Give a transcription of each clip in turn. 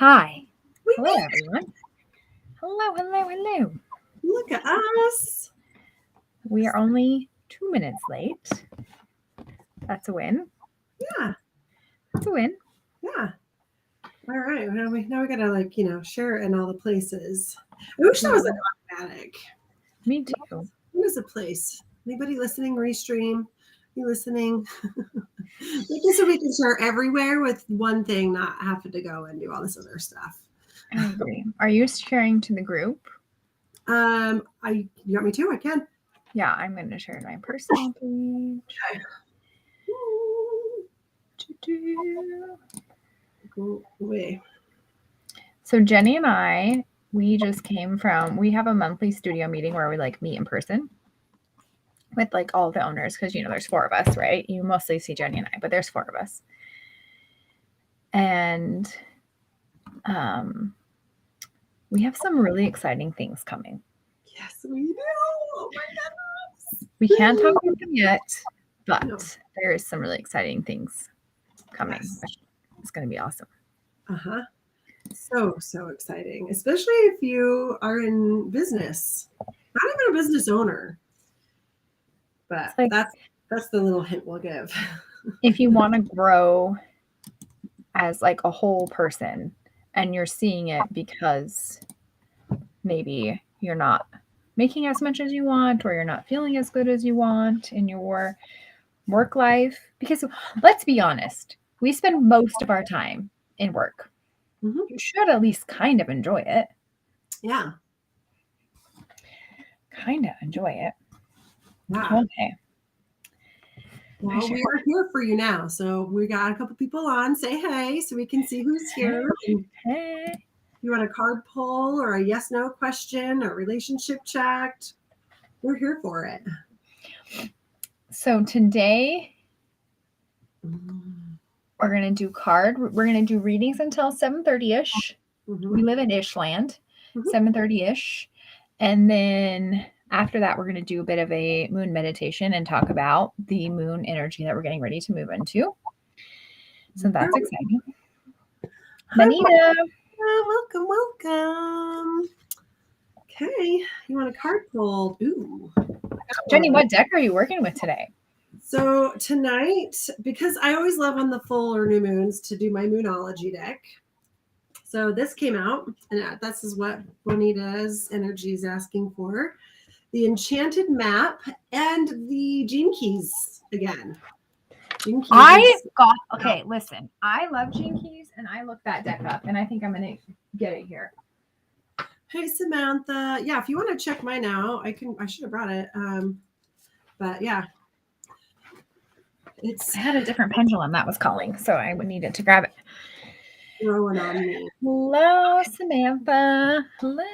Hi. We Hello, made everyone. Hello. it. Look at us. We are only 2 minutes late. That's a win. Yeah, That's a win. yeah. All right. Now we gotta share it in all the places. I wish that was automatic. Me too. What is a place? Anybody listening? Restream. You listening? Make it so we can share everywhere with one thing, not having to go and do all this other stuff. I agree. Are you sharing to the group? You got me too? I can. Yeah, I'm going to share my personal page. Go away. So Jennie and I, we have a monthly studio meeting where we meet in person with all the owners, because there's 4 of us, right? You mostly see Jennie and I, but there's 4 of us. And we have some really exciting things coming. Yes, we do. Oh my goodness. We can't talk about them yet, but there is some really exciting things coming. Yes. It's going to be awesome. Uh-huh. So exciting, especially if you are in business. Not even a business owner. But that's the little hint we'll give. If you want to grow as a whole person and you're seeing it because maybe you're not making as much as you want, or you're not feeling as good as you want in your work life, because let's be honest, we spend most of our time in work. Mm-hmm. You should at least kind of enjoy it. Yeah. Kind of enjoy it. Yeah. Okay. Well, we are here for you now. So we got a couple people on. Say hey so we can see who's here. Hey. You want a card pull or a yes/no question or relationship checked? We're here for it. So today we're going to do readings until 7:30ish. Mm-hmm. We live in Ishland, 7:30ish. And then after that, we're going to do a bit of a moon meditation and talk about the moon energy that we're getting ready to move into. So that's exciting. Benita. Welcome. Okay. You want a card pulled? Ooh. Jennie, what deck are you working with today? So tonight, because I always love on the full or new moons to do my Moonology deck. So this came out, and this is what Bonita's energy is asking for. The Enchanted Map and the Gene Keys again. Listen, I love Gene Keys, and I looked that deck up, and I think I'm going to get it here. Hey, Samantha. Yeah, if you want to check mine out, I should have brought it. But yeah. I had a different pendulum that was calling, so I would need it to grab it. Throwing on me. Hello, Samantha. Hello.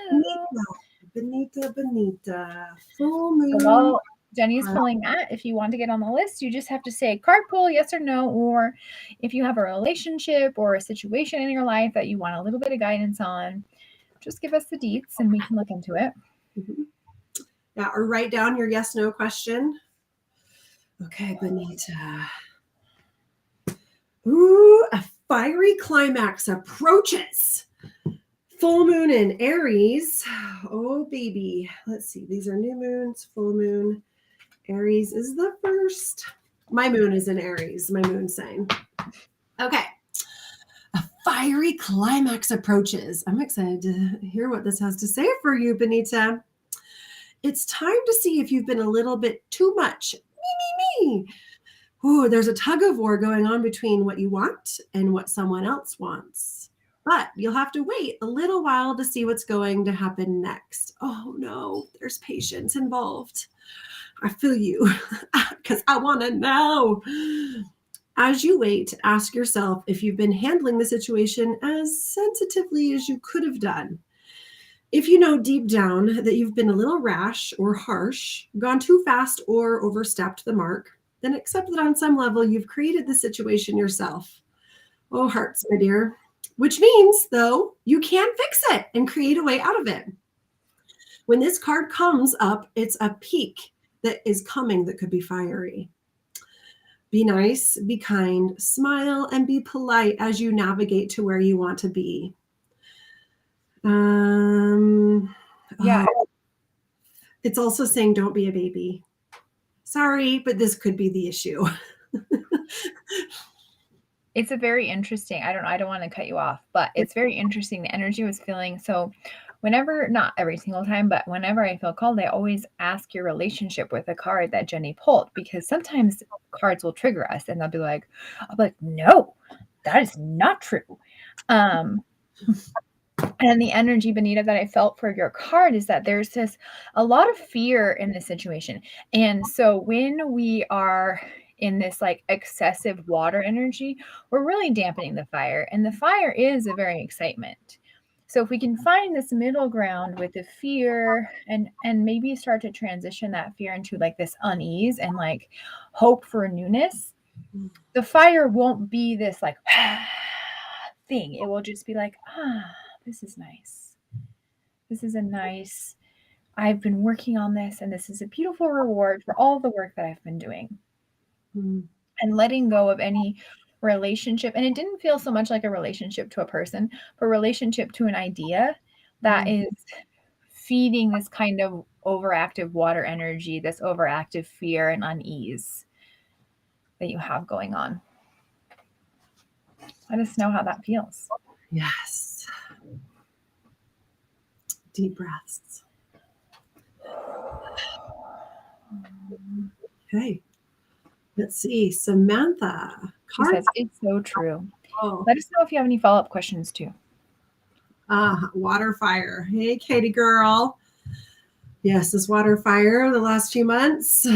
Benita. Full moon. Well, Jennie's pulling that. If you want to get on the list, you just have to say card pull, yes or no, or if you have a relationship or a situation in your life that you want a little bit of guidance on, just give us the deets and we can look into it. Mm-hmm. Yeah, or write down your yes/no question. Okay, Benita. Ooh, a fiery climax approaches. Full moon in Aries. Oh, baby. Let's see. These are new moons, full moon. Aries is the first. My moon is in Aries, my moon sign. Okay. A fiery climax approaches. I'm excited to hear what this has to say for you, Benita. It's time to see if you've been a little bit too much. Me. Ooh, there's a tug of war going on between what you want and what someone else wants. But you'll have to wait a little while to see what's going to happen next. Oh no, there's patience involved. I feel you because I want to know. As you wait, ask yourself if you've been handling the situation as sensitively as you could have done. If you know deep down that you've been a little rash or harsh, gone too fast or overstepped the mark, then accept that on some level you've created the situation yourself. Oh, hearts, my dear. Which means, though, you can fix it and create a way out of it. When this card comes up, it's a peak that is coming that could be fiery. Be nice, be kind, smile, and be polite as you navigate to where you want to be. Yeah. It's also saying don't be a baby. Sorry, but this could be the issue. It's a very interesting, I don't want to cut you off, but it's very interesting. The energy I was feeling. So whenever, not every single time, but whenever I feel called, I always ask your relationship with a card that Jennie pulled, because sometimes cards will trigger us and I'll be like, no, that is not true. And the energy, Benita, that I felt for your card is that there's a lot of fear in this situation. And so when we are in this like excessive water energy, we're really dampening the fire. And the fire is a very excitement. So if we can find this middle ground with the fear and maybe start to transition that fear into like this unease and like hope for newness, the fire won't be this like thing. It will just be like, this is nice. This is a nice, I've been working on this, and this is a beautiful reward for all the work that I've been doing. And letting go of any relationship. And it didn't feel so much like a relationship to a person, but a relationship to an idea that is feeding this kind of overactive water energy, this overactive fear and unease that you have going on. Let us know how that feels. Yes. Deep breaths. Okay. Let's see. Samantha. She says, it's so true. Oh. Let us know if you have any follow-up questions too. Water fire. Hey, Katie girl. Yes, this water fire the last few months.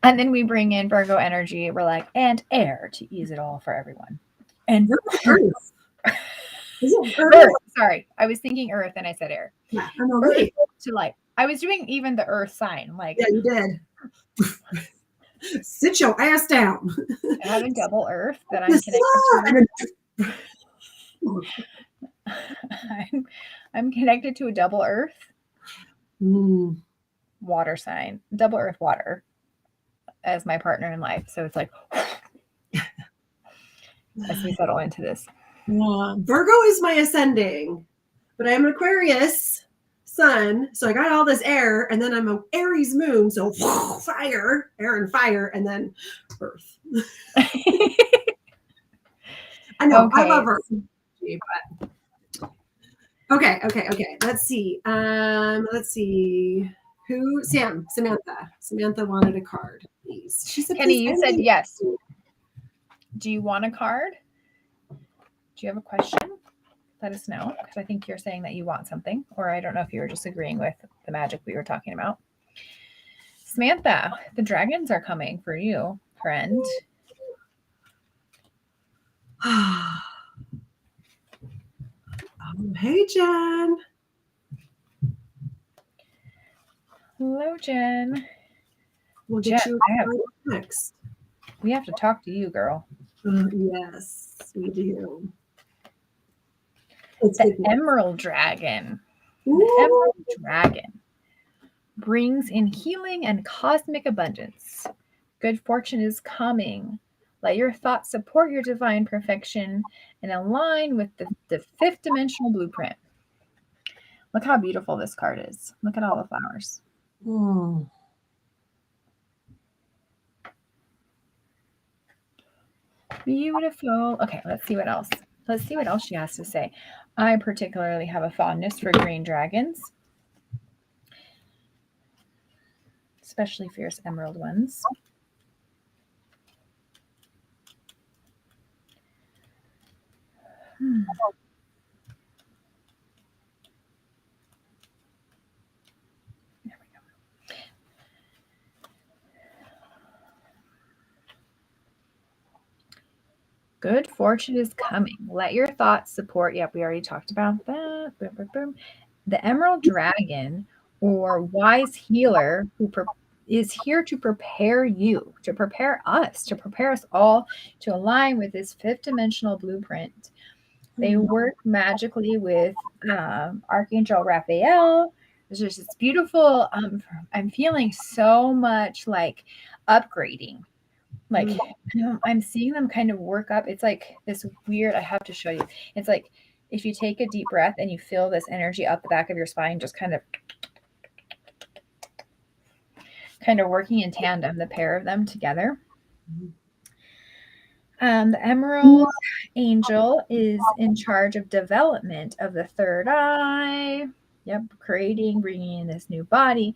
And then we bring in Virgo energy. We're like, and air to ease it all for everyone. And Earth. Earth. Sorry, I was thinking earth and I said air. Yeah, I'm okay. To like, I was doing even the earth sign. Like, yeah, you did. Sit your ass down. I have a double earth that I'm connected to. I'm connected to a double earth water sign, double earth water as my partner in life. So it's like, as we settle into this. Virgo is my ascending, but I'm an Aquarius sun. So I got all this air, and then I'm an Aries moon. So fire, air and fire, and then earth. I know, okay. I love earth. But... Okay. Let's see. Who? Samantha. Samantha wanted a card, please. She said, Kenny, you said yes. Do you want a card? Do you have a question? Let us know, because I think you're saying that you want something, or I don't know if you were just agreeing with the magic we were talking about. Samantha, the dragons are coming for you, friend. Oh, hey, Jen. Hello, Jen. We'll get you next. We have to talk to you, girl. Yes, we do. The Emerald Dragon. The Emerald Dragon brings in healing and cosmic abundance. Good fortune is coming. Let your thoughts support your divine perfection and align with the fifth dimensional blueprint. Look how beautiful this card is. Look at all the flowers. Beautiful. Okay, let's see what else. Let's see what else she has to say. I particularly have a fondness for green dragons, especially fierce emerald ones. There we go. Good fortune is coming. Let your thoughts support. Yep, we already talked about that. Boom, boom, boom. The Emerald Dragon, or wise healer, who is here to prepare you, to prepare us, to prepare us all to align with this fifth dimensional blueprint. They work magically with Archangel Raphael. There's just this beautiful, I'm feeling so much like upgrading Like, I'm seeing them kind of work up. It's like this weird, I have to show you. It's like if you take a deep breath and you feel this energy up the back of your spine, just kind of working in tandem, the pair of them together. The Emerald Angel is in charge of development of the third eye. Yep, creating, bringing in this new body.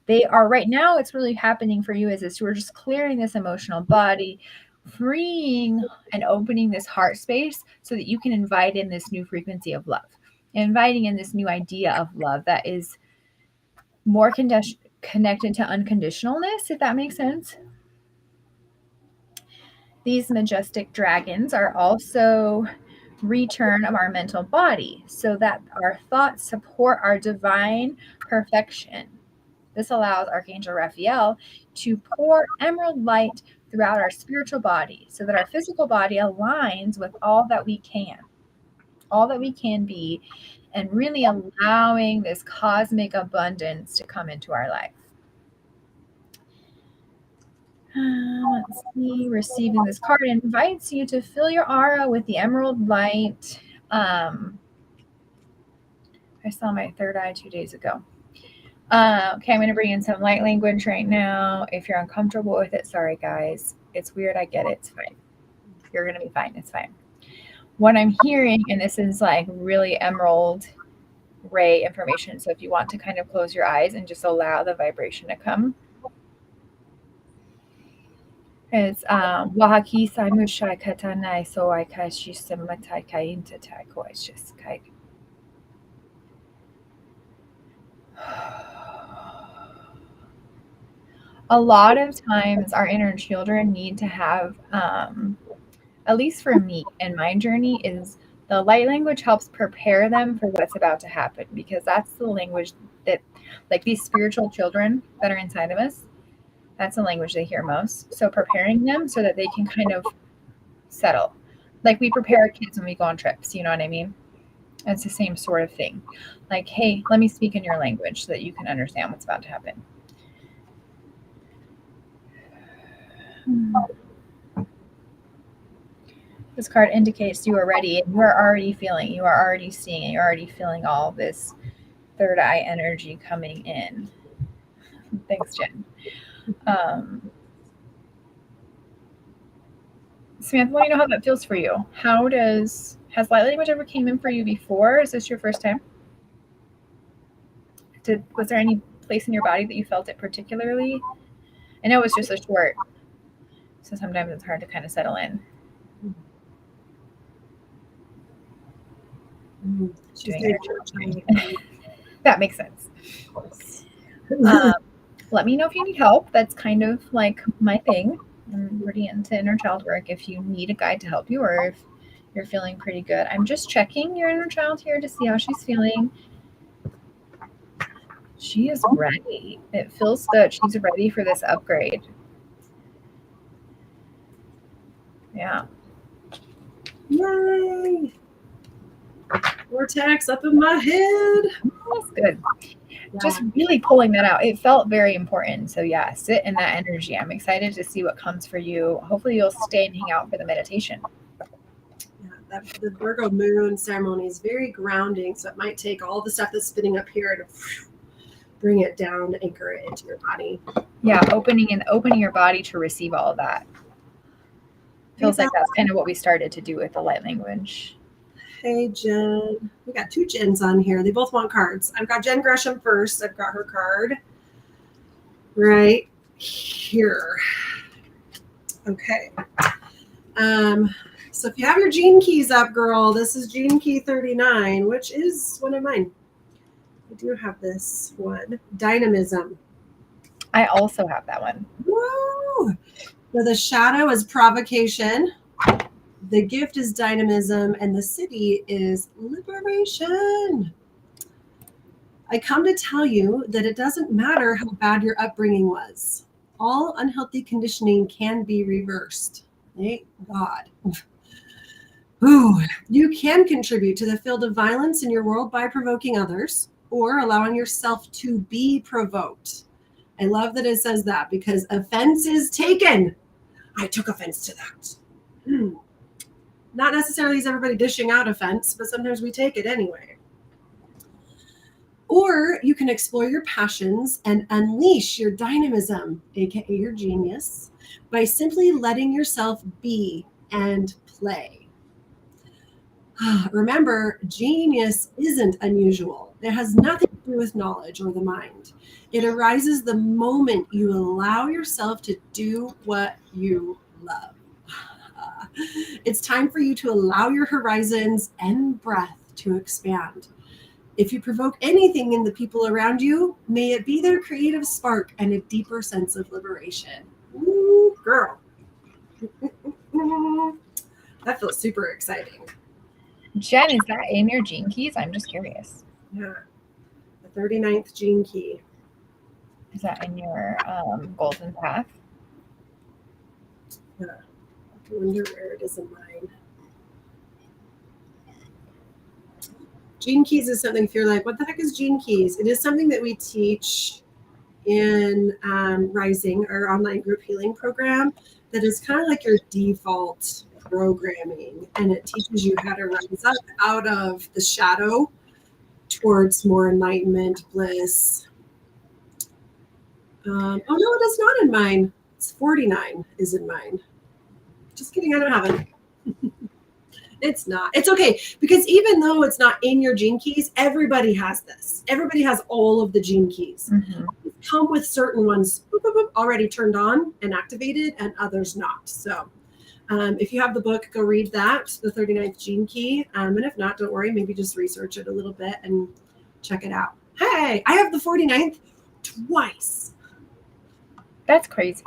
They are right now. It's really happening for you is this. We're just clearing this emotional body, freeing and opening this heart space so that you can invite in this new frequency of love, inviting in this new idea of love that is more connected to unconditionalness, if that makes sense. These majestic dragons are also return of our mental body so that our thoughts support our divine perfection. This allows Archangel Raphael to pour emerald light throughout our spiritual body so that our physical body aligns with all that we can be, and really allowing this cosmic abundance to come into our life. Let's see. Receiving this card invites you to fill your aura with the emerald light. I saw my third eye 2 days ago. Okay, I'm going to bring in some light language right now. If you're uncomfortable with it, sorry, guys. It's weird. I get it. It's fine. You're going to be fine. It's fine. What I'm hearing, and this is like really emerald ray information. So if you want to kind of close your eyes and just allow the vibration to come. It's Wahaki Samushai Katanai Soaika Shisamatai Kaintatai Koishis. A lot of times our inner children need to have, at least for me and my journey, is the light language helps prepare them for what's about to happen, because that's the language that, like these spiritual children that are inside of us, that's the language they hear most. So preparing them so that they can kind of settle. Like we prepare our kids when we go on trips, you know what I mean? It's the same sort of thing. Like, hey, let me speak in your language so that you can understand what's about to happen. This card indicates you are ready and you are already feeling, you are already seeing it, you're already feeling all this third eye energy coming in. Thanks, Jen. Samantha, let me know how that feels for you. Has light language ever came in for you before? Is this your first time? Was there any place in your body that you felt it particularly? I know it's just a short, so sometimes it's hard to kind of settle in. That makes sense. Let me know if you need help. That's kind of like my thing. I'm pretty into inner child work. If you need a guide to help you, or if you're feeling pretty good, I'm just checking your inner child here to see how she's feeling. She is ready. It feels good. She's ready for this upgrade. Yeah. Yay! Vortex up in my head. That's good. Yeah. Just really pulling that out. It felt very important. So yeah, sit in that energy. I'm excited to see what comes for you. Hopefully you'll stay and hang out for the meditation. Yeah, the Virgo moon ceremony is very grounding. So it might take all the stuff that's spinning up here to bring it down, anchor it into your body. Yeah, opening your body to receive all of that. Feels like that's kind of what we started to do with the light language. Hey, Jen. We got 2 Jens on here. They both want cards. I've got Jen Gresham first. I've got her card right here. Okay. So if you have your gene keys up, girl, this is gene key 39, which is one of mine. I do have this one. Dynamism. I also have that one. Woo! So the shadow is provocation. The gift is dynamism, and the city is liberation. I come to tell you that it doesn't matter how bad your upbringing was. All unhealthy conditioning can be reversed. Thank God. Ooh, you can contribute to the field of violence in your world by provoking others or allowing yourself to be provoked. I love that it says that, because offense is taken. I took offense to that. Not necessarily is everybody dishing out offense, but sometimes we take it anyway. Or you can explore your passions and unleash your dynamism, aka your genius, by simply letting yourself be and play. Remember, genius isn't unusual. It has nothing to do with knowledge or the mind. It arises the moment you allow yourself to do what you love. It's time for you to allow your horizons and breath to expand. If you provoke anything in the people around you, may it be their creative spark and a deeper sense of liberation. Ooh, girl. That feels super exciting. Jen, is that in your gene keys? I'm just curious. Yeah. The 39th gene key. Is that in your golden path? Yeah. I wonder where it is in mine. Gene keys is something, if you're like, what the heck is gene keys? It is something that we teach in Rising, our online group healing program, that is kind of like your default programming. And it teaches you how to rise up out of the shadow towards more enlightenment, bliss. Oh, no, it is not in mine. It's 49 is in mine. Just kidding, I don't have it. It's not. It's okay, because even though it's not in your gene keys, everybody has this. Everybody has all of the gene keys. Mm-hmm. Come with certain ones boop, boop, boop, already turned on and activated, and others not. So if you have the book, go read that, the 39th gene key. And if not, don't worry. Maybe just research it a little bit and check it out. Hey, I have the 49th twice. That's crazy.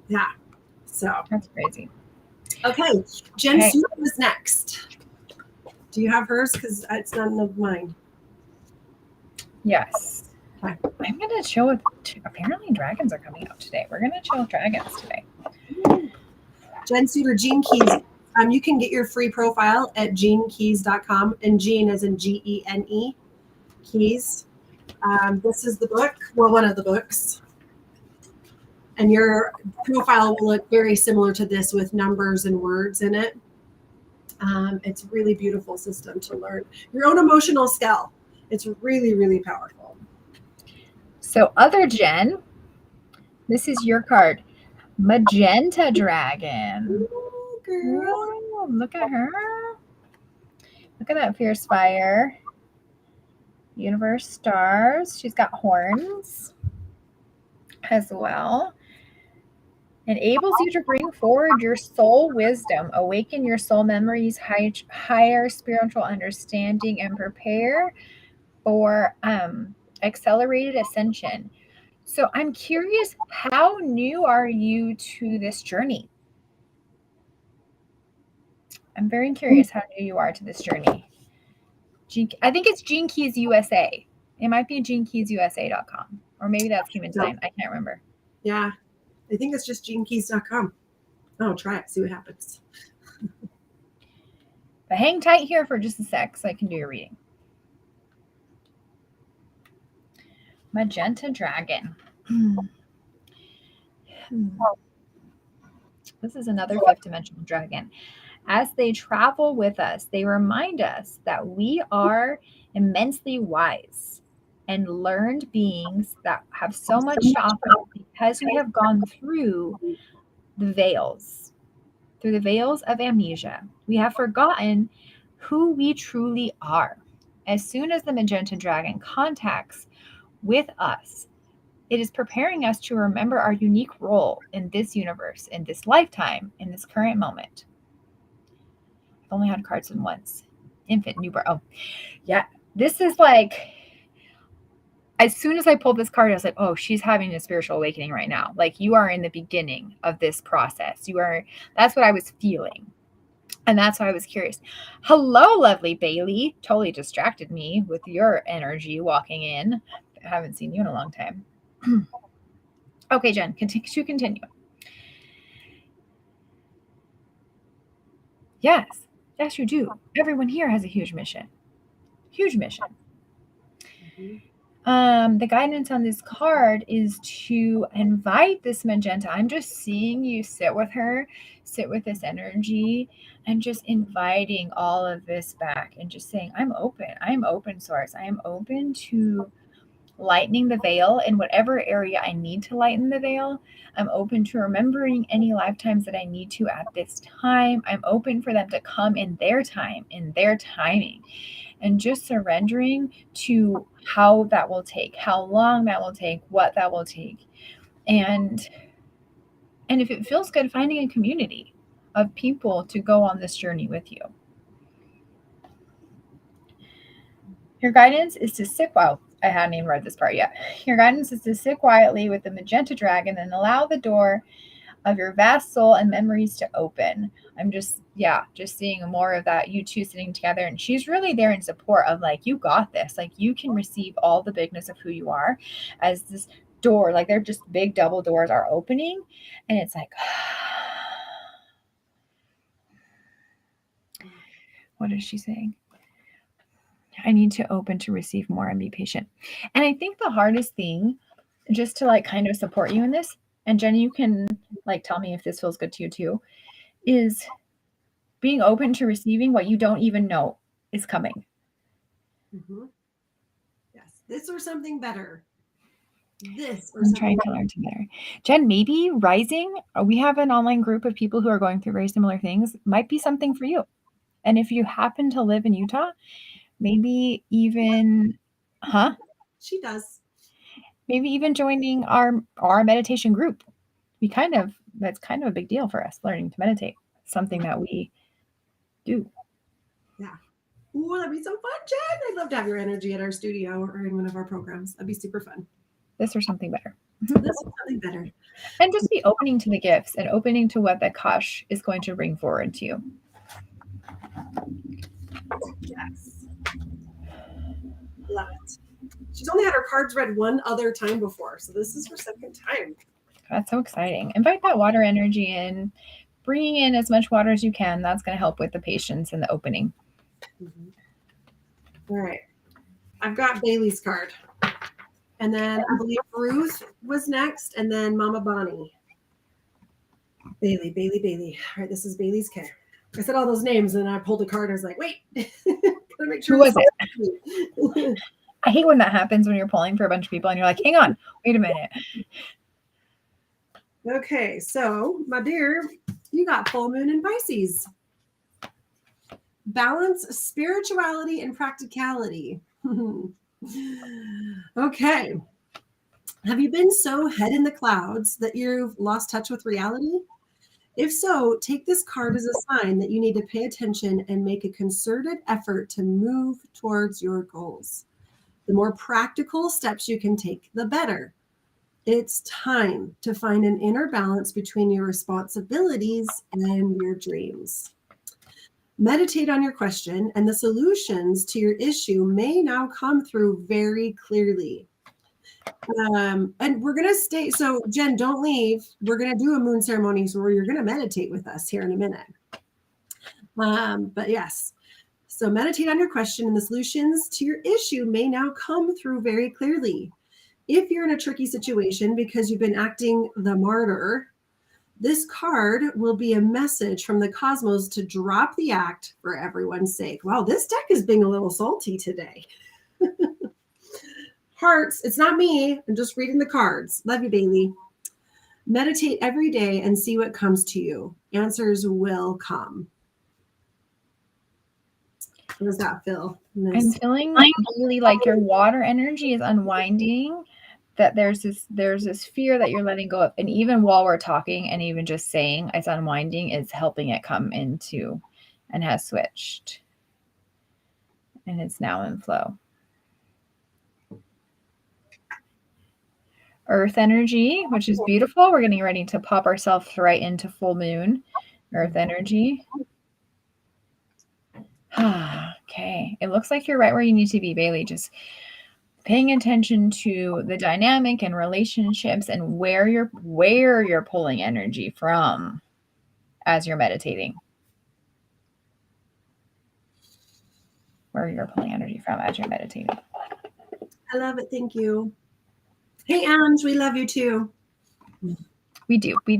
Yeah. So that's crazy. Okay, Jen Sue is next. Do you have hers? Because it's none of mine. Yes. Okay. I'm going to chill with, apparently dragons are coming out today. We're going to chill with dragons today. Jen Suter, Gene Keys. You can get your free profile at genekeys.com, and Gene as in Gene, keys. This is the book, well, one of the books. And your profile will look very similar to this with numbers and words in it. It's a really beautiful system to learn your own emotional skill. It's really, really powerful. So other Jen, this is your card. Magenta Dragon. Ooh, girl. Ooh, look at her. Look at that fierce fire. Universe stars. She's got horns as well. Enables you to bring forward your soul wisdom, awaken your soul memories, higher spiritual understanding, and prepare for accelerated ascension. So I'm curious, how new are you to this journey? I'm very curious how new you are to this journey. I think it's Gene Keys USA. It might be GeneKeysUSA.com, or maybe that's Human Design. I can't remember. Yeah, I think it's just genekeys.com. Oh, try it. See what happens. But hang tight here for just a sec so I can do your reading. Magenta Dragon. This is another fifth dimensional dragon. As they travel with us, they remind us that we are immensely wise and learned beings that have so much to offer because we have gone through the veils of amnesia. We have forgotten who we truly are. As soon as the Magenta Dragon contacts with us, it is preparing us to remember our unique role in this universe, in this lifetime, in this current moment. I've only had cards in once. Infant, newborn. Oh, yeah. This is like, as soon as I pulled this card, I was like, oh, she's having a spiritual awakening right now. Like, you are in the beginning of this process. That's what I was feeling. And that's why I was curious. Hello, lovely Bailey. Totally distracted me with your energy walking in. I haven't seen you in a long time. Okay, Jen, to continue. Yes, you do. Everyone here has a huge mission. Huge mission. The guidance on this card is to invite this magenta. I'm just seeing you sit with her, sit with this energy, and just inviting all of this back and just saying, I'm open, source. I am open to lightening the veil in whatever area I need to lighten the veil. I'm open to remembering any lifetimes that I need to at this time. I'm open for them to come in their time, in their timing, and just surrendering to how that will take, how long that will take, what that will take. And if it feels good, finding a community of people to go on this journey with you. Your guidance is to sit I hadn't even read this part yet. Your guidance is to sit quietly with the magenta dragon and allow the door of your vast soul and memories to open. I'm just seeing more of that, you two sitting together, and she's really there in support of like, you got this, like you can receive all the bigness of who you are as this door, like they're just big double doors are opening, and it's like, what is she saying? I need to open to receive more and be patient. And I think the hardest thing, just to like kind of support you in this, and Jenny, you can like tell me if this feels good to you too, is being open to receiving what you don't even know is coming. Mm-hmm. Yes, this or something better. This or I'm trying to learn to better. Jen, maybe rising, we have an online group of people who are going through very similar things, might be something for you. And if you happen to live in Utah, maybe even, She does. Maybe even joining our meditation group. That's kind of a big deal for us, learning to meditate. Something that we do. Yeah. Ooh, that'd be so fun, Jen. I'd love to have your energy at our studio or in one of our programs. That'd be super fun. This or something better. This or something better. And just be opening to the gifts and opening to what that Kosh is going to bring forward to you. Yes. Love it. She's only had her cards read one other time before, so this is her second time. That's so exciting. Invite that water energy in, bringing in as much water as you can. That's going to help with the patience and the opening. Mm-hmm. All right. I've got Bailey's card. And then I believe Ruth was next, and then Mama Bonnie. Bailey. All right, this is Bailey's care. I said all those names, and I pulled a card. I was like, wait, gotta make sure. Who was it? I hate when that happens when you're pulling for a bunch of people and you're like, hang on, wait a minute. Okay, so my dear, you got full moon in Pisces. Balance spirituality and practicality. Okay. Have you been so head in the clouds that you've lost touch with reality? If so, take this card as a sign that you need to pay attention and make a concerted effort to move towards your goals. The more practical steps you can take, the better. It's time to find an inner balance between your responsibilities and your dreams. Meditate on your question, and the solutions to your issue may now come through very clearly. And we're going to stay. So, Jen, don't leave. We're going to do a moon ceremony where you're going to meditate with us here in a minute. But yes, so meditate on your question, and the solutions to your issue may now come through very clearly. If you're in a tricky situation because you've been acting the martyr, this card will be a message from the cosmos to drop the act for everyone's sake. Wow, this deck is being a little salty today. Hearts, it's not me. I'm just reading the cards. Love you, Bailey. Meditate every day and see what comes to you. Answers will come. How does that feel? Nice. I'm feeling really like your water energy is unwinding, that there's this fear that you're letting go of. And even while we're talking and even just saying it's unwinding is helping it come into and has switched. And it's now in flow. Earth energy, which is beautiful. We're getting ready to pop ourselves right into full moon. Earth energy. Okay. It looks like you're right where you need to be, Bailey. Just paying attention to the dynamic and relationships and where you're pulling energy from as you're meditating. Where you're pulling energy from as you're meditating. I love it. Thank you. Hey, Ange, we love you too. We do. And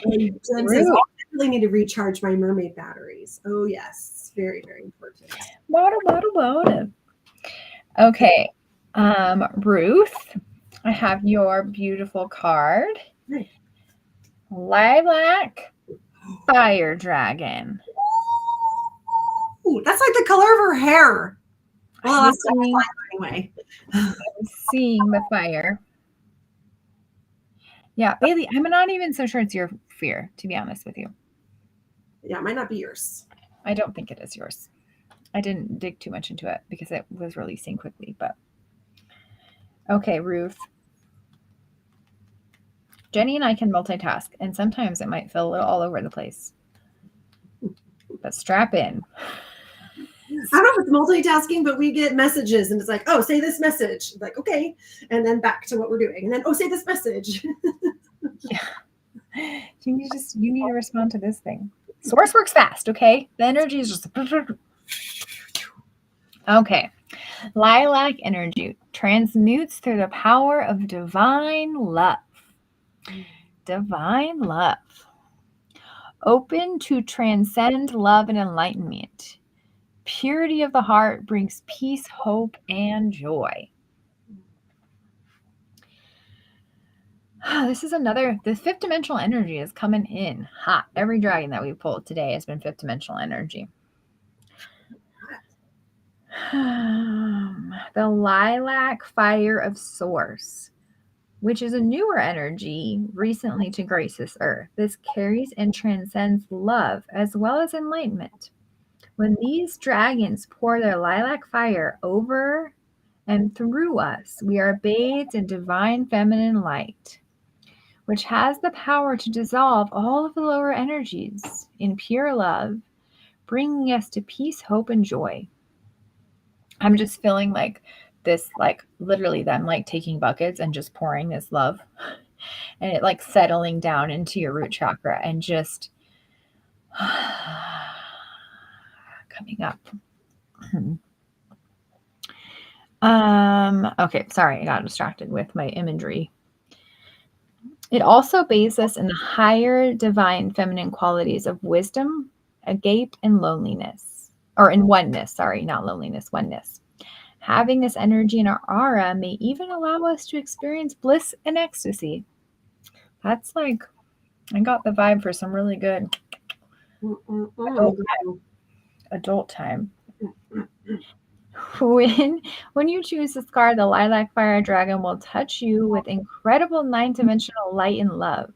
Jen says, oh, I really need to recharge my mermaid batteries. Oh, yes. Very, very important. Water. Okay. Ruth, I have your beautiful card. Right. Lilac Fire Dragon. Ooh, that's like the color of her hair. Well, that's anyway. I'm seeing the fire. Yeah, Bailey, I'm not even so sure it's your fear, to be honest with you. Yeah, it might not be yours. I don't think it is yours. I didn't dig too much into it because it was releasing quickly, but okay, Ruth. Jennie and I can multitask, and sometimes it might feel a little all over the place. But strap in. I don't know if it's multitasking, but we get messages and it's like, oh, say this message. Like, okay. And then back to what we're doing. And then, oh, say this message. Yeah. You need to respond to this thing. Source works fast, okay? The energy is just okay. Lilac energy transmutes through the power of divine love. Divine love. Open to transcend love and enlightenment. Purity of the heart brings peace, hope, and joy. This is the fifth dimensional energy is coming in hot. Every dragon that we pulled today has been fifth dimensional energy. The lilac fire of source, which is a newer energy recently to grace this earth. This carries and transcends love as well as enlightenment. When these dragons pour their lilac fire over and through us, we are bathed in divine feminine light, which has the power to dissolve all of the lower energies in pure love, bringing us to peace, hope, and joy. I'm just feeling like this, like literally them like taking buckets and just pouring this love and it like settling down into your root chakra and just coming up. Okay, sorry, I got distracted with my imagery. It also bathes us in the higher divine feminine qualities of wisdom, agape, and loneliness. Or in oneness, sorry, not loneliness, oneness. Having this energy in our aura may even allow us to experience bliss and ecstasy. That's like, I got the vibe for some really good adult time. When you choose this card, the Lilac Fire Dragon will touch you with incredible 9-dimensional light and love.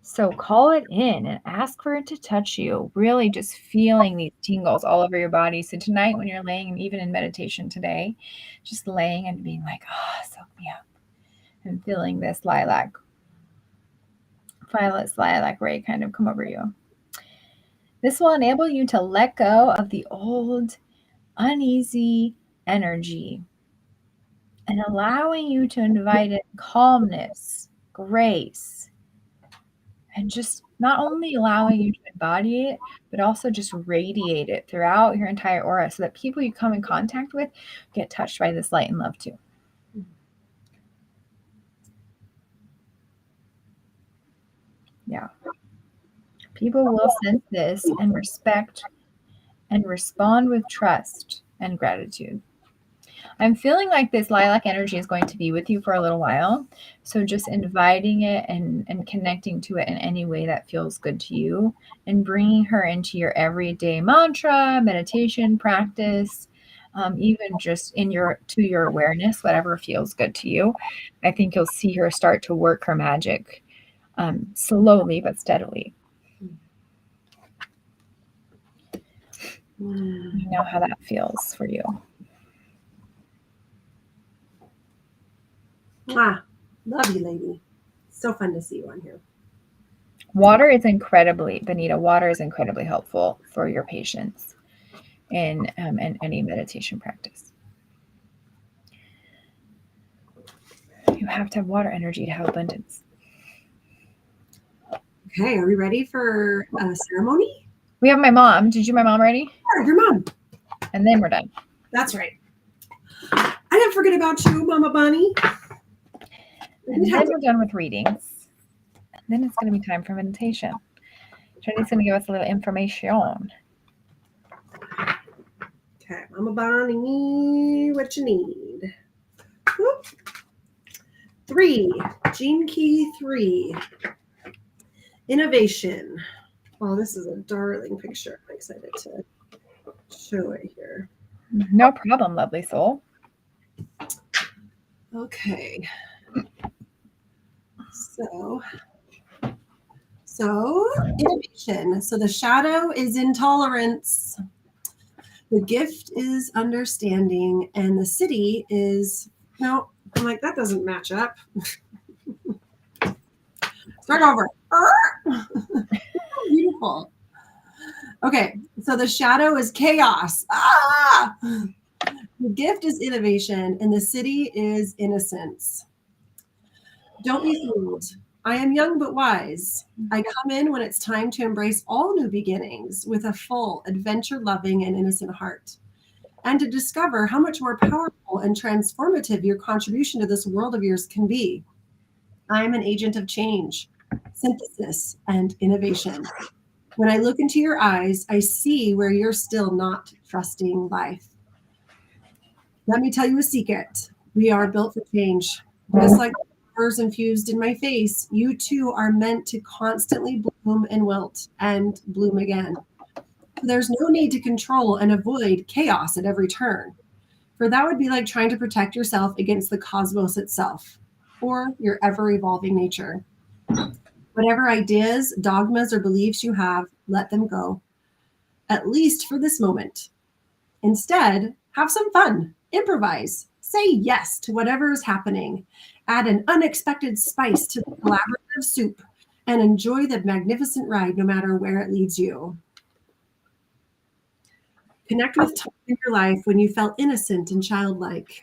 So call it in and ask for it to touch you, really just feeling these tingles all over your body. So tonight when you're laying, and even in meditation today, just laying and being like, oh, soak me up. And feeling this lilac ray kind of come over you. This will enable you to let go of the old, uneasy energy and allowing you to invite in calmness, grace, and just not only allowing you to embody it, but also just radiate it throughout your entire aura so that people you come in contact with get touched by this light and love too. Yeah. People will sense this and respect and respond with trust and gratitude. I'm feeling like this lilac energy is going to be with you for a little while. So just inviting it and connecting to it in any way that feels good to you and bringing her into your everyday mantra, meditation practice, even just to your awareness, whatever feels good to you. I think you'll see her start to work her magic slowly but steadily. You know how that feels for you. Love you, lady. So fun to see you on here. Water is incredibly helpful for your patients in any meditation practice. You have to have water energy to have abundance. Okay, are we ready for a ceremony? We have my mom. Did you my mom ready? Yeah, your mom. And then we're done. That's right. I didn't forget about you, Mama Bunny. And then we're done with readings. And then it's going to be time for meditation. Jennie's going to give us a little information. Okay, Mama Bunny, what you need? Whoop. 3, Gene Key 3, innovation. Oh, this is a darling picture. I'm excited to show it here. No problem, lovely soul. Okay. So innovation. So the shadow is intolerance. The gift is understanding. And the city is, no, I'm like, that doesn't match up. Start over. Beautiful. Okay, so the shadow is chaos. Ah! The gift is innovation, and the city is innocence. Don't be fooled. I am young but wise. I come in when it's time to embrace all new beginnings with a full, adventure-loving, and innocent heart, and to discover how much more powerful and transformative your contribution to this world of yours can be. I am an agent of change, synthesis, and innovation. When I look into your eyes, I see where you're still not trusting life. Let me tell you a secret. We are built for change. Just like flowers infused in my face, you too are meant to constantly bloom and wilt and bloom again. There's no need to control and avoid chaos at every turn, for that would be like trying to protect yourself against the cosmos itself or your ever-evolving nature. Whatever ideas, dogmas, or beliefs you have, let them go, at least for this moment. Instead, have some fun, improvise, say yes to whatever is happening, add an unexpected spice to the collaborative soup, and enjoy the magnificent ride no matter where it leads you. Connect with time in your life when you felt innocent and childlike.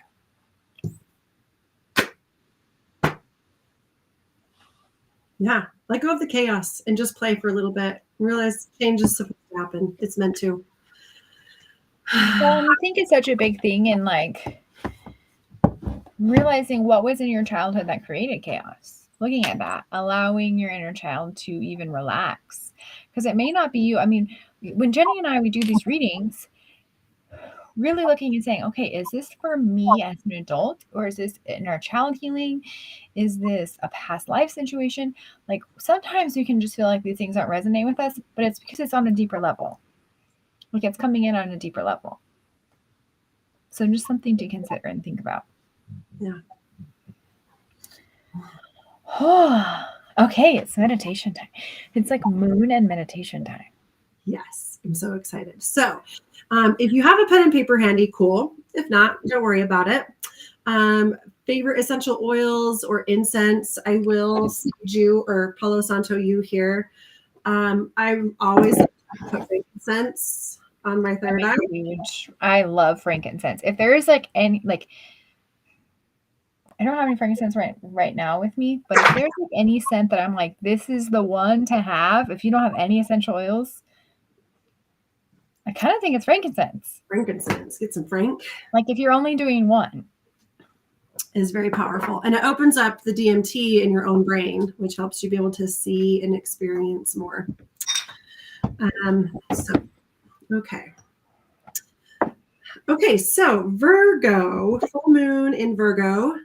Yeah, let go of the chaos and just play for a little bit. Realize change is supposed to happen. It's meant to. Well, and I think it's such a big thing in like realizing what was in your childhood that created chaos. Looking at that, allowing your inner child to even relax. Because it may not be you. I mean, when Jennie and I, we do these readings, really looking and saying, okay, is this for me as an adult, or is this inner child healing? Is this a past life situation? Like sometimes we can just feel like these things don't resonate with us, but it's because it's on a deeper level. Like it's coming in on a deeper level. So just something to consider and think about. Yeah. Okay, it's meditation time. It's like moon and meditation time. Yes, I'm so excited. So if you have a pen and paper handy, cool. If not, don't worry about it. Favorite essential oils or incense, I will sage you or Palo Santo you here. I always put frankincense on my third eye. Huge. I love frankincense. If there is like any, like, I don't have any frankincense right now with me, but if there's like any scent that I'm like, this is the one to have, if you don't have any essential oils, I kind of think it's frankincense. Frankincense, get some frank. Like if you're only doing one. Is very powerful. And it opens up the DMT in your own brain, which helps you be able to see and experience more. Okay, so Virgo, full moon in Virgo,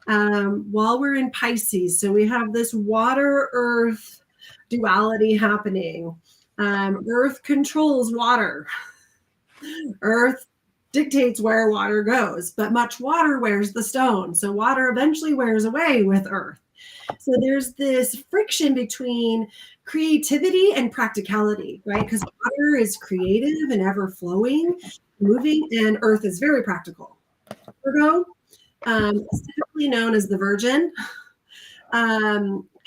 while we're in Pisces. So we have this water-earth duality happening. Earth controls water. Earth dictates where water goes, but much water wears the stone. So water eventually wears away with earth. So there's this friction between creativity and practicality, right? Because water is creative and ever flowing, moving, and earth is very practical. Virgo is typically known as the Virgin.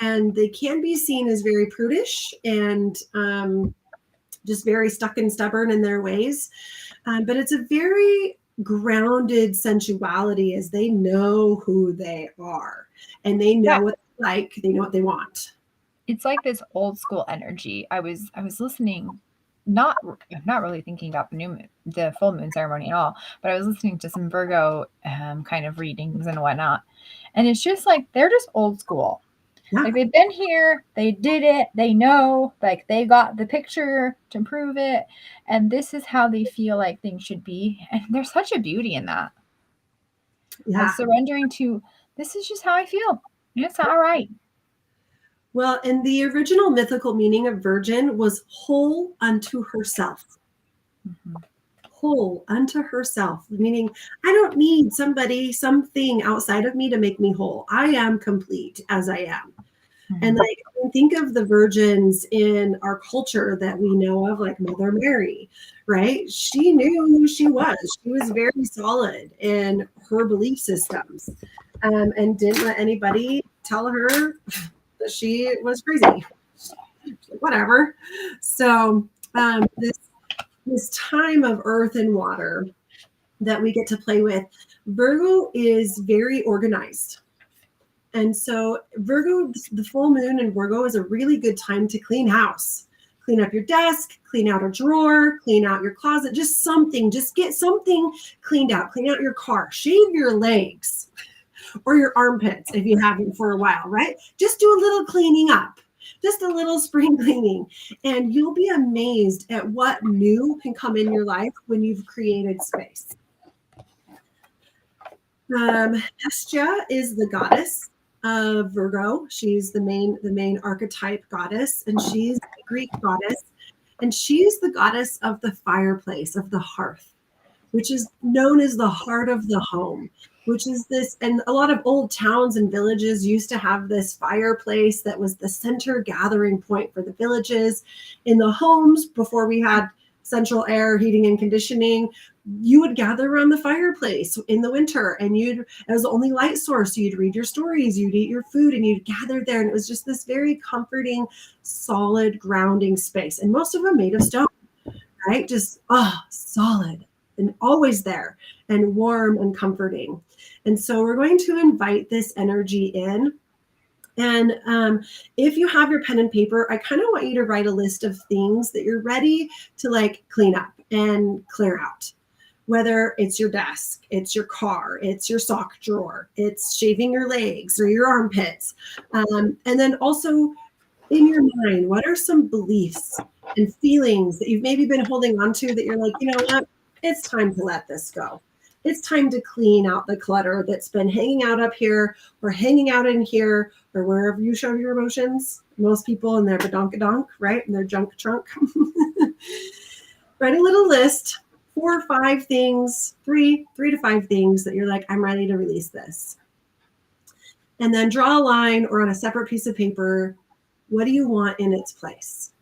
And they can be seen as very prudish and just very stuck and stubborn in their ways. But it's a very grounded sensuality as they know who they are and they know what they like, they know what they want. It's like this old school energy. I was listening I'm not really thinking about the full moon ceremony at all, but I was listening to some Virgo kind of readings and whatnot. And it's just like, they're just old school. Yeah. Like, they've been here, they did it, they know, like, they got the picture to prove it, and this is how they feel like things should be. And there's such a beauty in that. Yeah. Of surrendering to, this is just how I feel. And it's all right. Well, and the original mythical meaning of virgin was whole unto herself. Mm-hmm. Whole unto herself, meaning I don't need something outside of me to make me whole. I am complete as I am. Mm-hmm. And like, think of the virgins in our culture that we know of, like Mother Mary, right? She knew who she was. She was very solid in her belief systems, and didn't let anybody tell her that she was crazy. Whatever. So this time of earth and water that we get to play with, Virgo is very organized. And so Virgo, the full moon in Virgo is a really good time to clean house. Clean up your desk, clean out a drawer, clean out your closet, just something. Just get something cleaned out. Clean out your car, shave your legs or your armpits if you haven't for a while, right? Just do a little cleaning up, just a little spring cleaning, and you'll be amazed at what new can come in your life when you've created space. Hestia is the goddess of Virgo. She's the main archetype goddess, and she's a Greek goddess, and she's the goddess of the fireplace, of the hearth, which is known as the heart of the home, which is this, and a lot of old towns and villages used to have this fireplace that was the center gathering point for the villages. In the homes, before we had central air heating and conditioning, you would gather around the fireplace in the winter, and it was the only light source. You'd read your stories, you'd eat your food, and you'd gather there. And it was just this very comforting, solid, grounding space. And most of them made of stone, right? Just, solid and always there and warm and comforting. And so we're going to invite this energy in. And if you have your pen and paper, I kind of want you to write a list of things that you're ready to like clean up and clear out. Whether it's your desk, it's your car, it's your sock drawer, it's shaving your legs or your armpits. And then also in your mind, what are some beliefs and feelings that you've maybe been holding on to that you're like, you know what, it's time to let this go. It's time to clean out the clutter that's been hanging out up here or hanging out in here or wherever you show your emotions. Most people in their badonkadonk, right? In their junk trunk. Write a little list. 4 or 5 things, 3 to 5 things that you're like, I'm ready to release this. And then draw a line or on a separate piece of paper, what do you want in its place?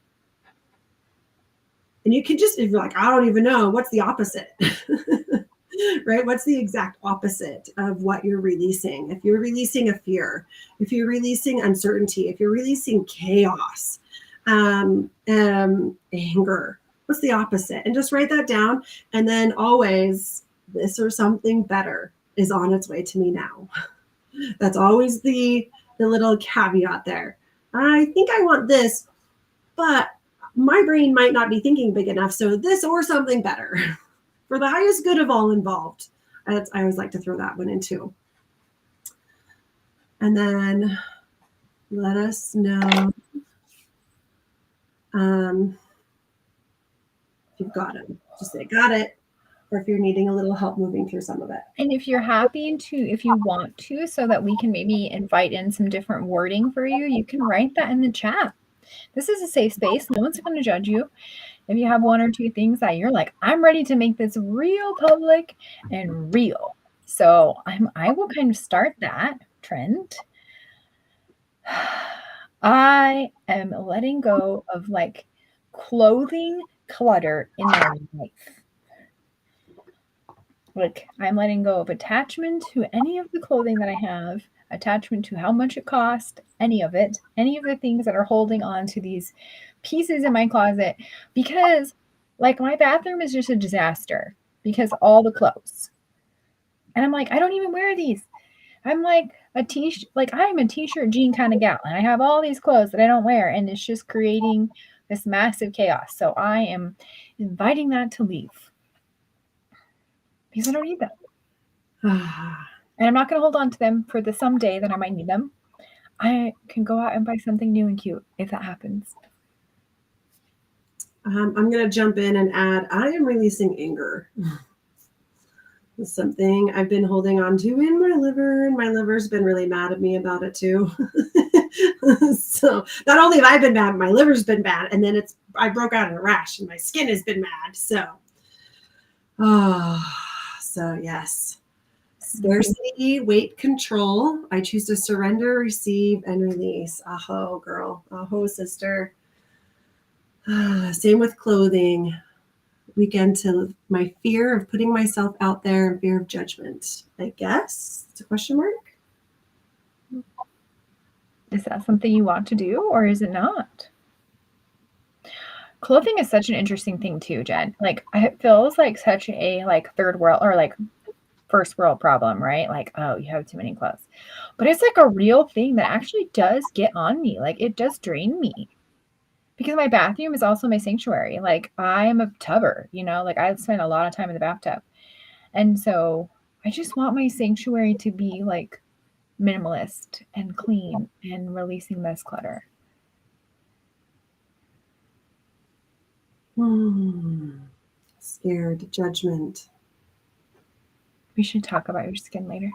And you can just, if you're like, I don't even know, what's the opposite? Right? What's the exact opposite of what you're releasing? If you're releasing a fear, if you're releasing uncertainty, if you're releasing chaos, anger, what's the opposite? And just write that down. And then always, this or something better is on its way to me now. That's always the little caveat there. I think I want this, but my brain might not be thinking big enough. So this or something better for the highest good of all involved. I always like to throw that one in too. And then let us know if you've got it. Just say, got it. Or if you're needing a little help moving through some of it. And if you're happy to, if you want to, so that we can maybe invite in some different wording for you, you can write that in the chat. This is a safe space. No one's going to judge you. If you have 1 or 2 things that you're like, I'm ready to make this real public and real. So I will kind of start that trend. I am letting go of like clothing clutter in my life. Like, I'm letting go of attachment to any of the clothing that I have, attachment to how much it cost, any of it, any of the things that are holding on to these pieces in my closet, because like my bathroom is just a disaster because all the clothes. And I'm like, I don't even wear these. I'm like I'm a t-shirt jean kind of gal, and I have all these clothes that I don't wear, and it's just creating this massive chaos. So I am inviting that to leave because I don't need them. And I'm not going to hold on to them for the someday that I might need them. I can go out and buy something new and cute if that happens. I'm going to jump in and add, I am releasing anger. It's something I've been holding on to in my liver, and my liver's been really mad at me about it too. So not only have I been mad, my liver's been bad, and then I broke out in a rash and my skin has been mad. So, yes. Scarcity, weight control. I choose to surrender, receive, and release. Aho, girl. Aho, sister. Same with clothing. Weekend to my fear of putting myself out there and fear of judgment. I guess it's a question mark. Is that something you want to do, or is it not? Clothing is such an interesting thing too, Jen. Like, it feels like such a like third world or like first world problem, right? Like, oh, you have too many clothes. But it's like a real thing that actually does get on me. Like, it does drain me. Because my bathroom is also my sanctuary. Like, I'm a tubber, like I spend a lot of time in the bathtub. And so I just want my sanctuary to be like minimalist and clean and releasing this clutter. Scared, judgment. We should talk about your skin later.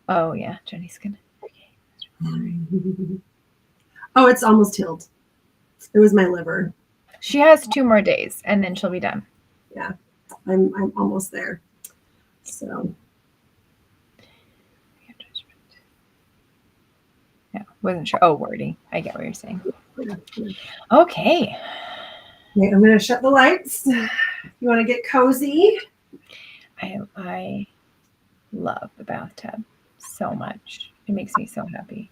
Oh, yeah, Jennie's skin. Oh, it's almost healed. It was my liver. She has 2 more days, and then she'll be done. Yeah, I'm almost there. So. Yeah, wasn't sure. Oh, wordy. I get what you're saying. Okay. I'm going to shut the lights. You want to get cozy? I love the bathtub so much. It makes me so happy.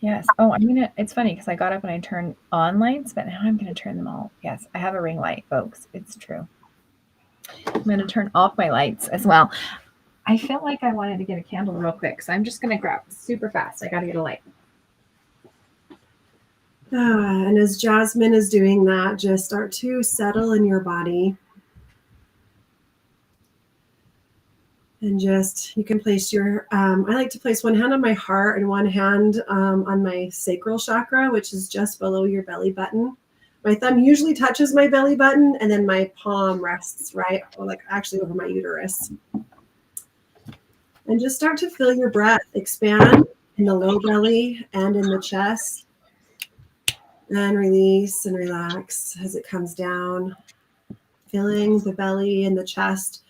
Yes. Oh, it's funny because I got up and I turned on lights, but now I'm going to turn them all. Yes, I have a ring light, folks. It's true. I'm going to turn off my lights as well. I felt like I wanted to get a candle real quick, so I'm just going to grab super fast. I got to get a light. And as Jasmine is doing that, just start to settle in your body. And you can place I like to place one hand on my heart and one hand on my sacral chakra, which is just below your belly button. My thumb usually touches my belly button, and then my palm rests actually over my uterus. And just start to feel your breath expand in the low belly and in the chest. And release and relax as it comes down. Feeling the belly and the chest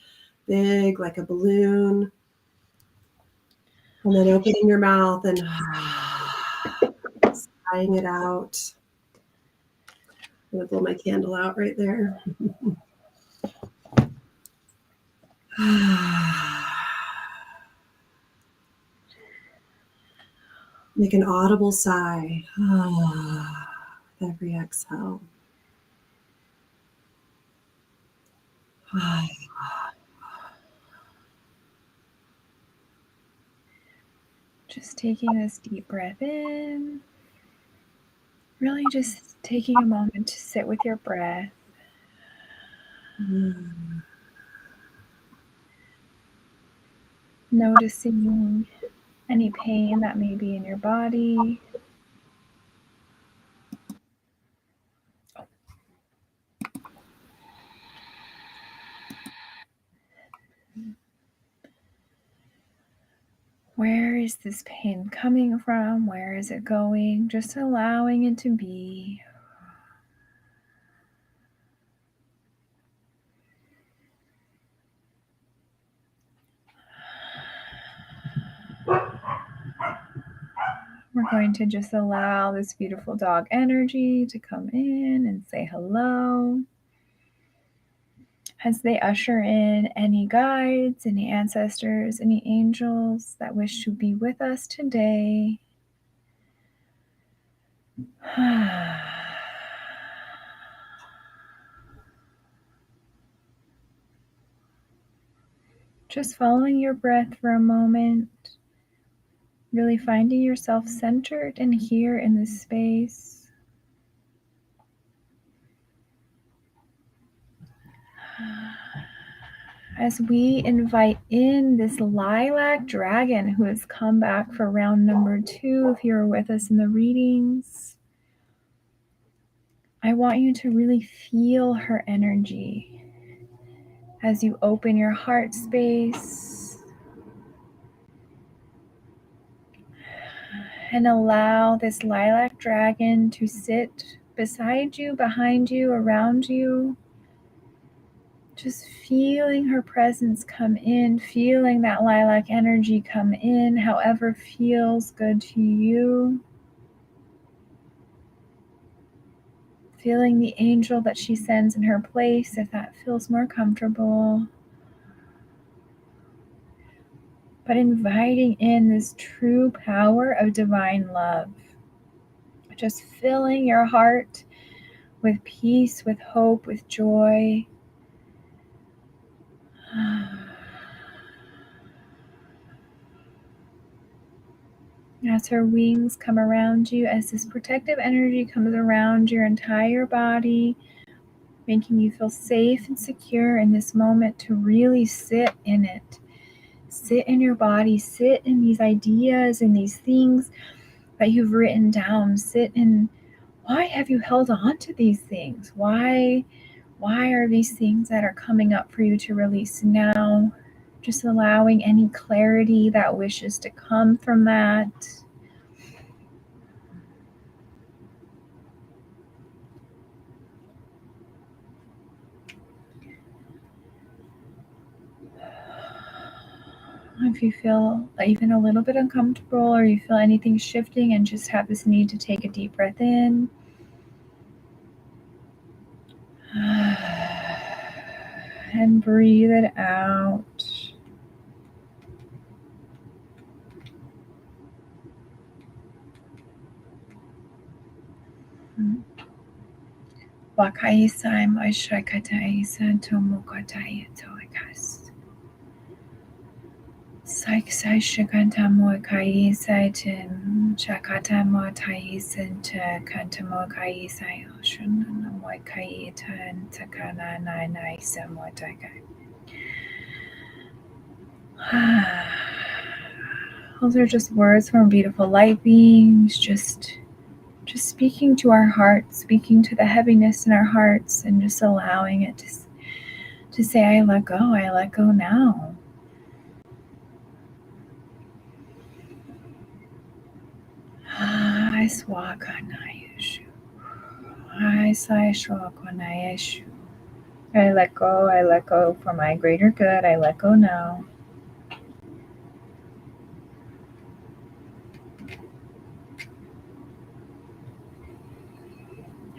big like a balloon. And then opening your mouth and sighing it out. I'm going to blow my candle out right there. Make an audible sigh with every exhale. Just taking this deep breath in. Really just taking a moment to sit with your breath. Noticing any pain that may be in your body. Where is this pain coming from? Where is it going? Just allowing it to be. We're going to just allow this beautiful dog energy to come in and say hello. As they usher in any guides, any ancestors, any angels that wish to be with us today. Just following your breath for a moment, really finding yourself centered and here in this space. As we invite in this lilac dragon who has come back for round number 2, if you're with us in the readings, I want you to really feel her energy as you open your heart space and allow this lilac dragon to sit beside you, behind you, around you. Just feeling her presence come in, feeling that lilac energy come in, however feels good to you. Feeling the angel that she sends in her place, if that feels more comfortable. But inviting in this true power of divine love. Just filling your heart with peace, with hope, with joy. As her wings come around you, as this protective energy comes around your entire body, making you feel safe and secure in this moment to really sit in it. Sit in your body, sit in these ideas and these things that you've written down. Sit in, why have you held on to these things? Why are these things that are coming up for you to release now? Just allowing any clarity that wishes to come from that. If you feel even a little bit uncomfortable or you feel anything shifting and just have this need to take a deep breath in. And breathe it out. Wakaisai Maishakatai Santomukatai Toikas. Saiksai Shikantamokai Saitin Chakatamotai Senta Kantamokai Sai Oshanamokai Tan Takana Nai Samotakai. Those are just words from beautiful light beings, just speaking to our hearts, speaking to the heaviness in our hearts, and just allowing it to say, I let go now. I swakanayeshu. I sai shwakanayeshu. I let go for my greater good. I let go now.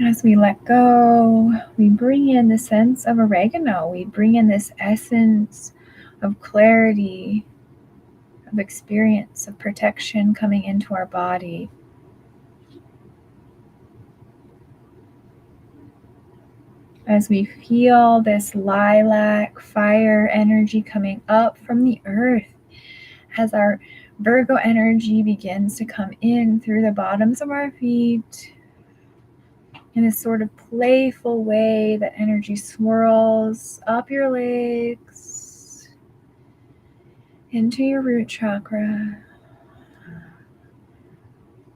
As we let go, we bring in the sense of oregano. We bring in this essence of clarity, of experience, of protection coming into our body. As we feel this lilac fire energy coming up from the earth, as our Virgo energy begins to come in through the bottoms of our feet, in this sort of playful way, that energy swirls up your legs, into your root chakra.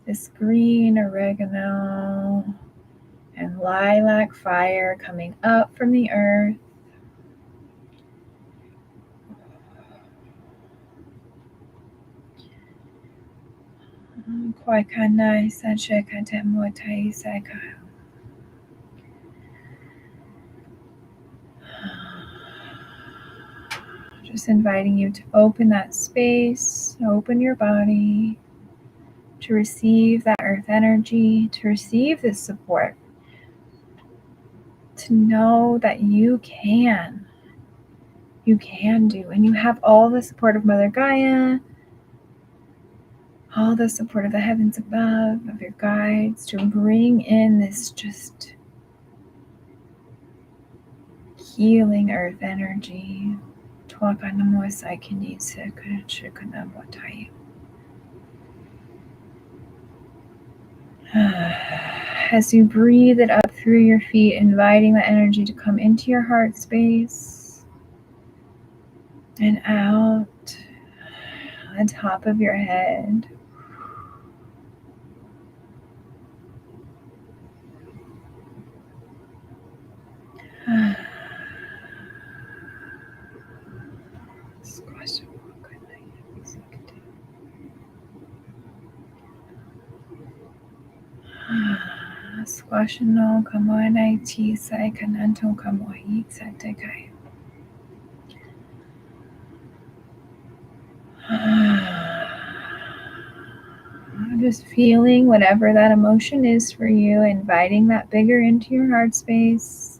This green oregano and lilac fire coming up from the earth. Just inviting you to open that space, open your body, to receive that earth energy, to receive this support, to know that you can do, and you have all the support of Mother Gaia, all the support of the heavens above, of your guides, to bring in this just healing earth energy. as you breathe it up through your feet, inviting that energy to come into your heart space and out on top of your head. Squash no kamoanai ti sai kananto kamohi satekai. Just feeling whatever that emotion is for you, inviting that bigger into your heart space.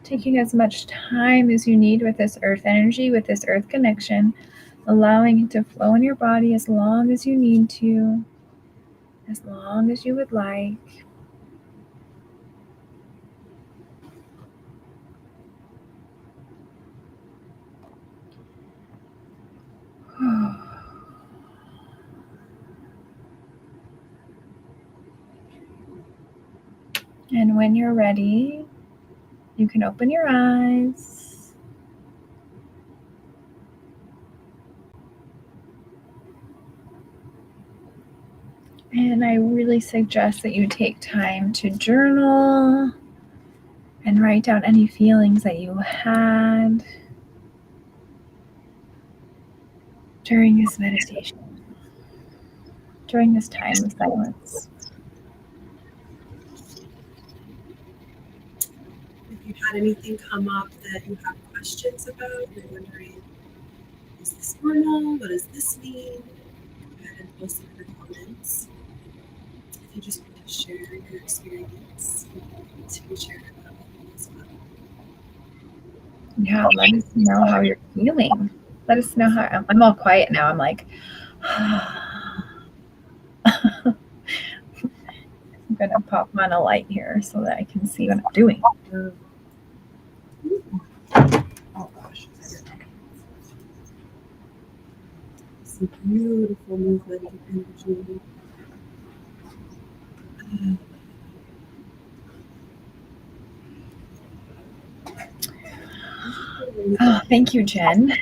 Taking as much time as you need with this earth energy, with this earth connection, allowing it to flow in your body as long as you need to, as long as you would like. And when you're ready, you can open your eyes. And I really suggest that you take time to journal and write down any feelings that you had during this meditation, during this time of silence. If you had anything come up that you have questions about, you're wondering, is this normal? What does this mean? Go ahead and post it in the comments. If you just want to share your experience, you can share it about it as well. Yeah, let us know how you're feeling. Let us know how I'm all quiet now. I'm like, I'm gonna pop on a light here so that I can see what I'm doing. Oh gosh. Some beautiful movement and energy. Oh, thank you, Jen.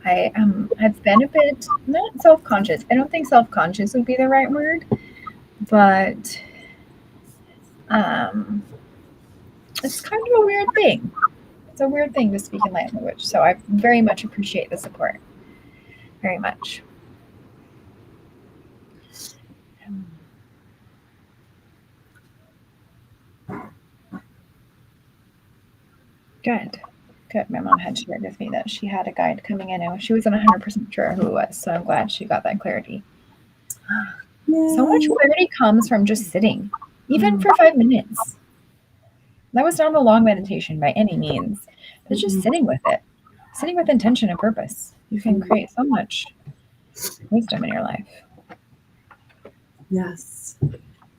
I've been a bit not self-conscious. I don't think self-conscious would be the right word, but it's kind of a weird thing. It's a weird thing to speak in light language. So I very much appreciate the support. Very much. Good. Good. My mom had shared with me that she had a guide coming in and she wasn't 100% sure who it was. So I'm glad she got that clarity. So much clarity comes from just sitting, even for 5 minutes. That was not a long meditation by any means, but just sitting with it, sitting with intention and purpose. You can create so much wisdom in your life. Yes.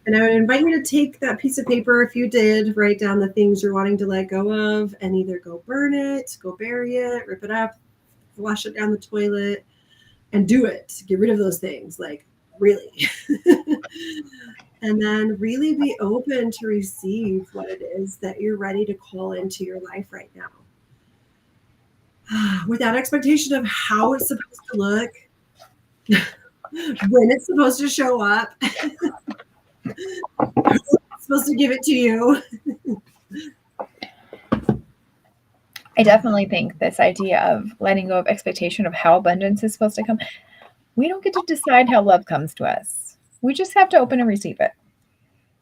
And I would invite you to take that piece of paper, if you did, write down the things you're wanting to let go of and either go burn it, go bury it, rip it up, flush it down the toilet, and do it. Get rid of those things, like really. And then really be open to receive what it is that you're ready to call into your life right now. Without expectation of how it's supposed to look, when it's supposed to show up, who's supposed to give it to you. I definitely think this idea of letting go of expectation of how abundance is supposed to come, we don't get to decide how love comes to us. We just have to open and receive it.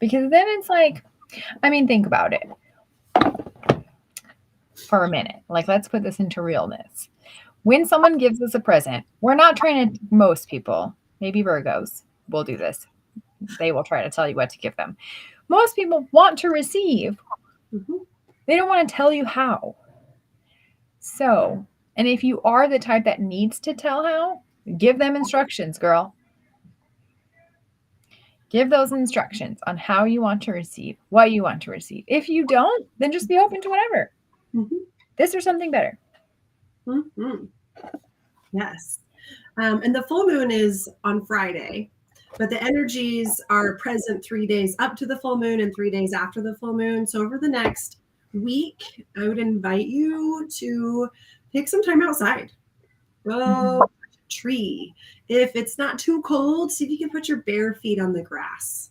Because then it's like, I mean, think about it for a minute. Like, let's put this into realness. When someone gives us a present, we're not trying to, most people, maybe Virgos will do this. They will try to tell you what to give them. Most people want to receive. They don't want to tell you how. So, and if you are the type that needs to tell how, give them instructions, girl. Give those instructions on how you want to receive, what you want to receive. If you don't, then just be open to whatever. This or something better. Yes. And the full moon is on Friday, but the energies are present 3 days up to the full moon and 3 days after the full moon. So over the next week, I would invite you to take some time outside. Go touch a tree. If it's not too cold, see if you can put your bare feet on the grass.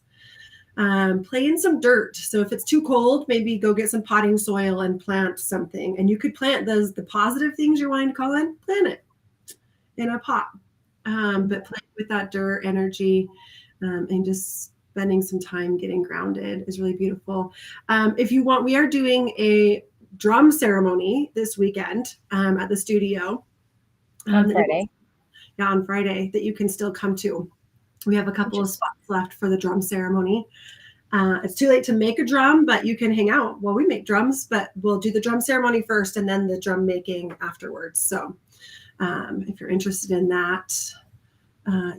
Play in some dirt. So if it's too cold, maybe go get some potting soil and plant something. And you could plant the positive things you're wanting to call in, plant it in a pot. But playing with that dirt energy and just spending some time getting grounded is really beautiful. If you want, we are doing a drum ceremony this weekend at the studio. On Friday. Yeah, on Friday that you can still come to. We have a couple of spots left for the drum ceremony. It's too late to make a drum, but you can hang out. Well, we make drums, but we'll do the drum ceremony first and then the drum making afterwards. So if you're interested in that,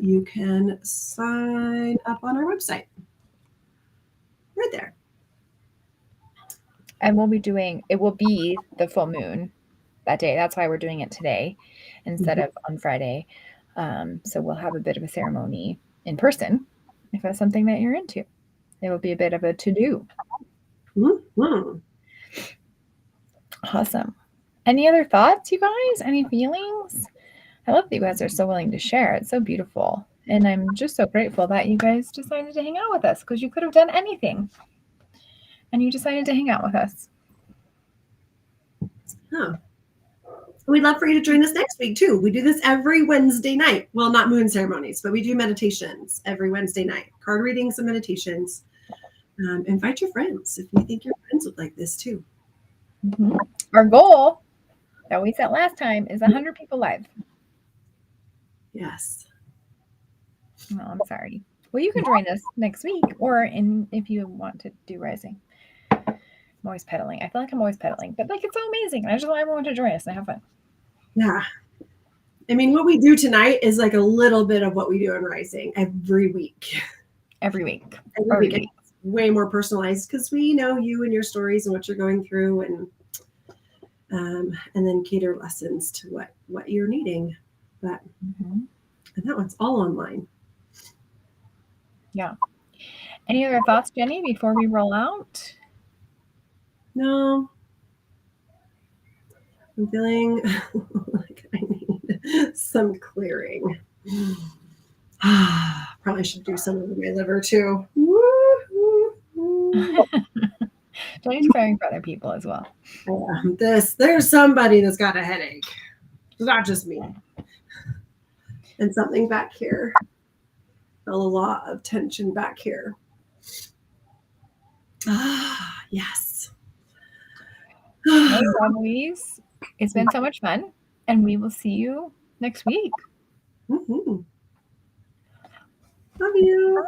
you can sign up on our website. Right there. And it will be the full moon that day. That's why we're doing it today instead of on Friday. So we'll have a bit of a ceremony in person if that's something that you're into. It will be a bit of a to-do. Awesome. Any other thoughts, you guys? Any feelings? I love that you guys are so willing to share. It's so beautiful. And I'm just so grateful that you guys decided to hang out with us because you could have done anything. And you decided to hang out with us. Oh. We'd love for you to join us next week, too. We do this every Wednesday night. Well, not moon ceremonies, but we do meditations every Wednesday night. Card readings and meditations. Invite your friends if you think your friends would like this, too. Our goal that we set last time is 100 people live. Yes. Oh, I'm sorry. Well, you can join us next week or if you want to do Rising. I'm always pedaling. I feel like I'm always pedaling, but it's so amazing. I just want everyone to join us and have fun. Yeah. I mean, what we do tonight is like a little bit of what we do in Rising every week. Every week. Every week. It's way more personalized because we know you and your stories and what you're going through and then cater lessons to what you're needing. But and that one's all online. Yeah. Any other thoughts, Jenny, before we roll out? No. I'm feeling like I need some clearing. Probably should do some of my liver too. Jenny's caring for other people as well. There's somebody that's got a headache. It's not just me. And something back here. A lot of tension back here. Yes. Hey, families. It's been so much fun, and we will see you next week. Love you.